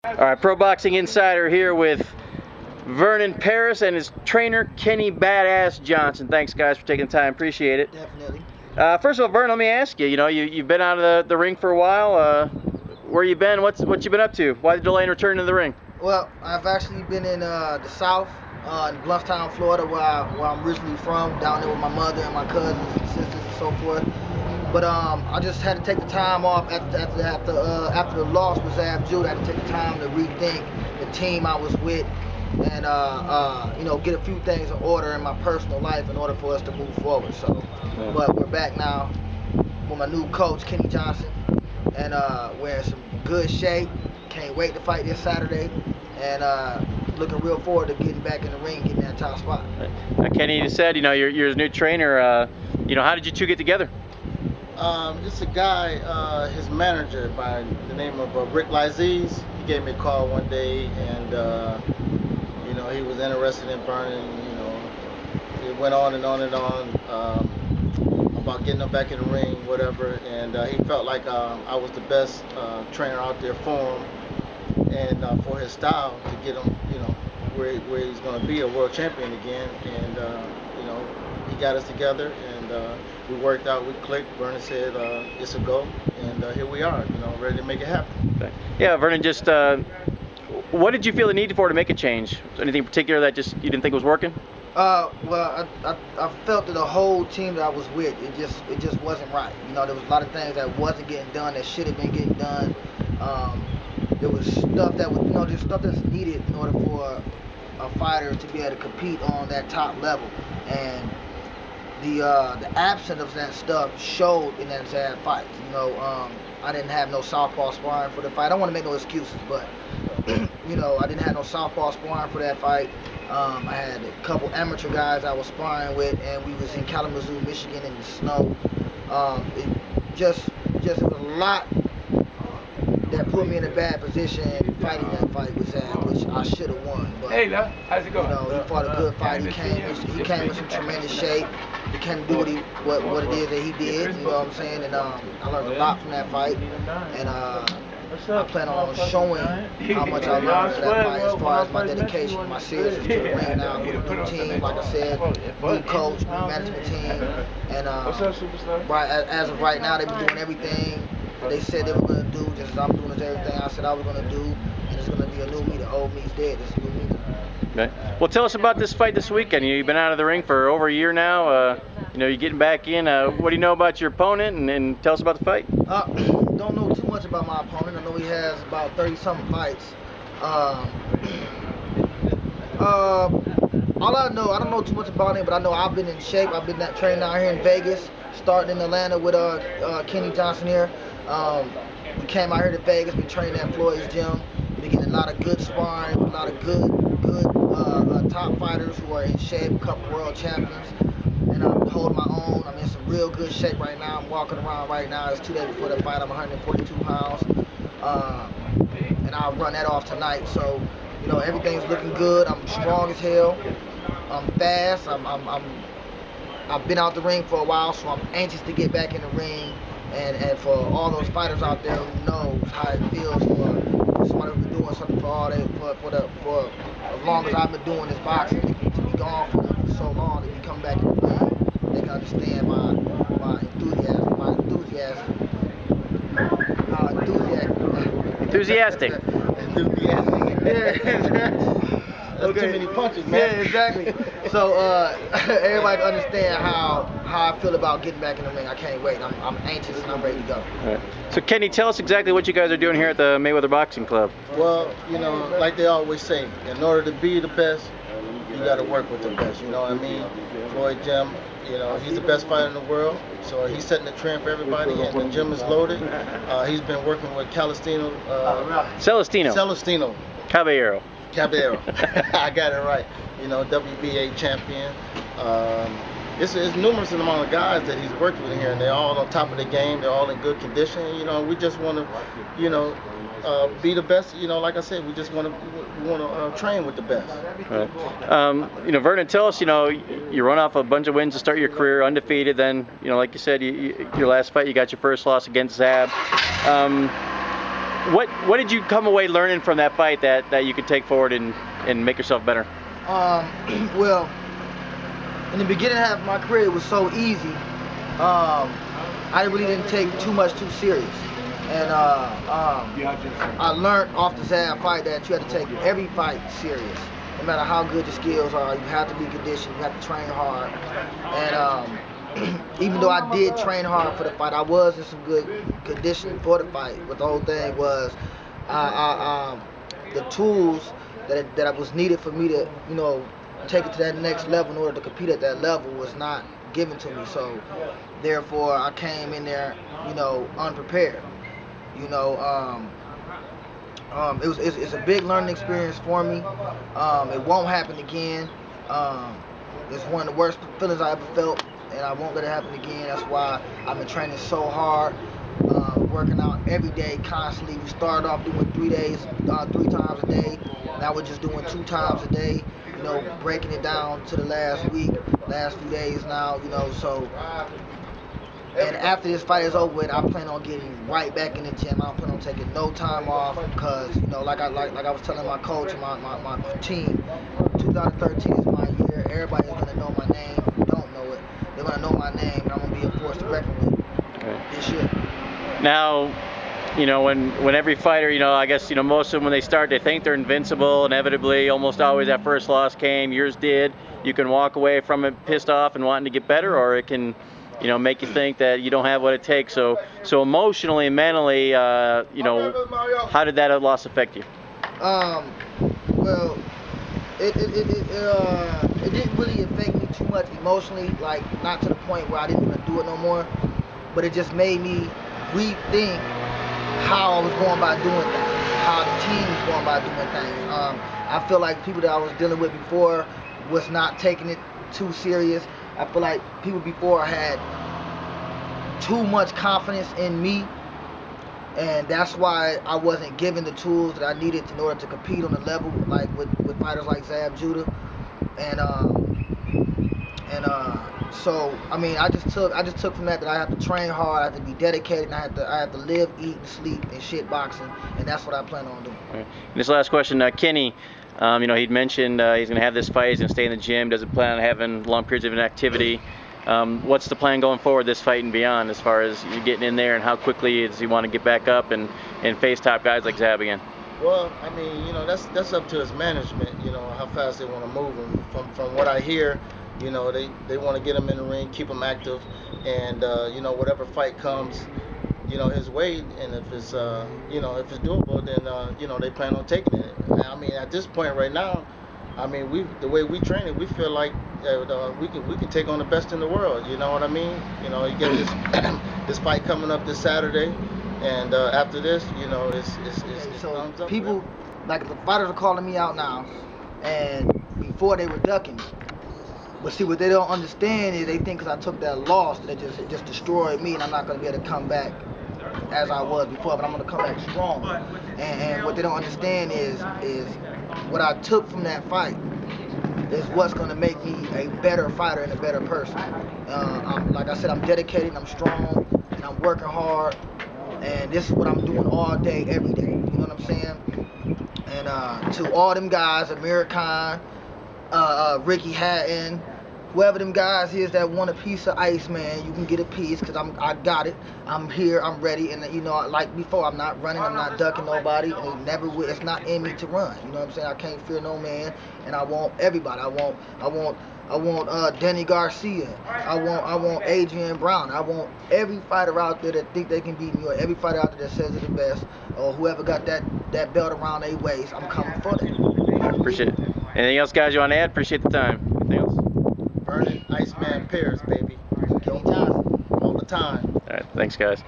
All right, Pro Boxing Insider here with Vernon Paris and his trainer, Kenny Badass Johnson. Thanks, guys, for taking the time. Appreciate it. Definitely. First of all, Vernon, let me ask you. You've been out of the ring for a while. Where you been? What you been up to? Why the delay in returning to the ring? Well, I've actually been in the South, in Blufftown, Florida, where I'm originally from, down there with my mother and my cousins and sisters and so forth. But I just had to take the time off after the loss with Zab Judah. I had to take the time to rethink the team I was with and get a few things in order in my personal life in order for us to move forward. So, but we're back now with my new coach, Kenny Johnson, and we're in some good shape. Can't wait to fight this Saturday, and looking real forward to getting back in the ring, getting that top spot. Kenny, you said you're his new trainer. How did you two get together? It's a guy, his manager by the name of Rick Liziz. He gave me a call one day, and he was interested in Vernon. It went on and on and on about getting him back in the ring, whatever. And he felt like I was the best trainer out there for him, and for his style to get him, where he's going to be a world champion again. And he got us together, and we worked out, we clicked. Vernon said it's a go, and here we are, ready to make it happen. Okay. Yeah, Vernon, just what did you feel the need for to make a change? Anything in particular that just you didn't think was working? Well, I felt that the whole team that I was with, it just wasn't right. There was a lot of things that wasn't getting done that should have been getting done. There was stuff that was, just stuff that's needed in order for a fighter to be able to compete on that top level, and the absence of that stuff showed in that Zab fight. I didn't have no southpaw sparring for the fight. I don't want to make no excuses, but I didn't have no southpaw sparring for that fight. I had a couple amateur guys I was sparring with, and we was in Kalamazoo, Michigan in the snow. It was a lot that put me in a bad position fighting that fight with Zab, which I should have won. But, hey, how's it going? He fought a good fight. He came with some tremendous shape. He came to do what it is that he did. You know what I'm saying? And I learned a lot from that fight. And I plan on showing how much I learned from that fight as far as my dedication, my seriousness to the ring now with a new team, like I said, new coach, new management team. And as of right now, they've been doing everything they said they were going to do, just as I'm doing everything I said I was going to do. And it's going to be a new me. The old me's dead. It's a new me. Okay. Well, tell us about this fight this weekend. You've been out of the ring for over a year now. You're getting back in. What do you know about your opponent? And tell us about the fight. Don't know too much about my opponent. I know he has about 30-something fights. All I know, I don't know too much about him, but I know I've been in shape. I've been training out here in Vegas, starting in Atlanta with Kenny Johnson here. We came out here to Vegas. We trained at Floyd's gym. We getting a lot of good sparring, a lot of good top fighters who are in shape, a couple world champions. And I'm holding my own. I'm in some real good shape right now. I'm walking around right now. It's 2 days before the fight. I'm 142 pounds. And I'll run that off tonight. So, everything's looking good. I'm strong as hell. I'm fast. I've been out the ring for a while, so I'm anxious to get back in the ring. And for all those fighters out there who knows how it feels for somebody who's been doing something for as long as I've been doing this boxing, to be gone for so long, to be come back in the ring, they can understand my enthusiasm. Enthusiastic. That's too many punches, man. Yeah, exactly. So everybody can understand how I feel about getting back in the ring. I can't wait. I'm anxious and I'm ready to go. All right. So Kenny, tell us exactly what you guys are doing here at the Mayweather Boxing Club. Well, like they always say, in order to be the best, you got to work with the best. You know what I mean? Floyd Jim, he's the best fighter in the world, so he's setting the trend for everybody, and the gym is loaded. He's been working with Celestino. Caballero. I got it right. WBA champion. It's numerous amount of guys that he's worked with here, and they're all on top of the game. They're all in good condition. We just want to, be the best. Like I said, we just want to train with the best. Right. Vernon, tell us. You run off a bunch of wins to start your career, undefeated. Then, like you said, your last fight, you got your first loss against Zab. what did you come away learning from that fight that you could take forward and make yourself better? Well, in the beginning half of my career, it was so easy. I really didn't take too much too serious. And I learned off the Zab fight that you have to take every fight serious. No matter how good your skills are, you have to be conditioned, you have to train hard. And even though I did train hard for the fight, I was in some good condition for the fight. But the whole thing was the tools that was needed for me to, you know, take it to that next level in order to compete at that level was not given to me. So therefore I came in there, you know, unprepared. You know, it's a big learning experience for me. It won't happen again. It's one of the worst feelings I ever felt, and I won't let it happen again. That's why I've been training so hard, working out every day, constantly. We started off doing 3 times a day. Now we're just doing 2 times a day. You know, breaking it down to the last few days now. You know, so. And after this fight is over with, I plan on getting right back in the gym. I don't plan on taking no time off because, you know, like I was telling my coach and my team, 2013 is my year. Everybody's gonna know my name. If you don't know it, they're gonna know my name, and I'm gonna be a force to reckon with this year. Now, you know, when every fighter, you know, I guess, you know, most of them when they start, they think they're invincible. Inevitably, almost always that first loss came. Yours did. You can walk away from it pissed off and wanting to get better, or it can, you know, make you think that you don't have what it takes. So emotionally and mentally, you know, how did that loss affect you? Well, it didn't really affect me too much emotionally, like not to the point where I didn't want to do it no more, but it just made me rethink how I was going about doing things, how the team was going about doing things. I feel like people that I was dealing with before was not taking it too serious. I feel like people before had too much confidence in me, and that's why I wasn't given the tools that I needed in order to compete on the level, like with fighters like Zab Judah, and so I mean I just took from that I have to train hard, I have to be dedicated, and I have to live, eat, and sleep and shit boxing, and that's what I plan on doing. Right. And this last question, Kenny. You know, he'd mentioned he's going to have this fight, he's going to stay in the gym, doesn't plan on having long periods of inactivity. What's the plan going forward, this fight and beyond, as far as you getting in there, and how quickly does he want to get back up and face top guys like Zab again? Well, I mean, you know, that's up to his management, you know, how fast they want to move him. From what I hear, you know, they want to get him in the ring, keep him active, and, you know, whatever fight comes, you know, his way, and if it's you know, if it's doable, then you know, they plan on taking it. I mean, at this point right now, I mean, the way we train it, we feel like we can take on the best in the world. You know what I mean? You know, you get this this fight coming up this Saturday, and after this, you know, it's so thumbs up. People like the fighters are calling me out now, and before they were ducking me. But see, what they don't understand is they think because I took that loss that it just destroyed me, and I'm not going to be able to come back as I was before, but I'm going to come back strong. And what they don't understand is what I took from that fight is what's going to make me a better fighter and a better person. Like I said, I'm dedicated, I'm strong, and I'm working hard, and this is what I'm doing all day, every day. You know what I'm saying? And to all them guys, Amir Khan, Ricky Hatton, whoever them guys is that want a piece of ice, man, you can get a piece, because I got it. I'm here, I'm ready, and you know, like before, I'm not running, I'm not ducking nobody, and it never will. It's not in me to run. You know what I'm saying? I can't fear no man, and I want everybody. I want Danny Garcia. I want Adrian Brown. I want every fighter out there that think they can beat me, or every fighter out there that says they're the best, or whoever got that belt around their waist. I'm coming for that. Appreciate it. Anything else, guys, you want to add? Appreciate the time. Anything else? Vernon Iceman Paris, baby. Kenny Johnson. All the time. All right, thanks, guys.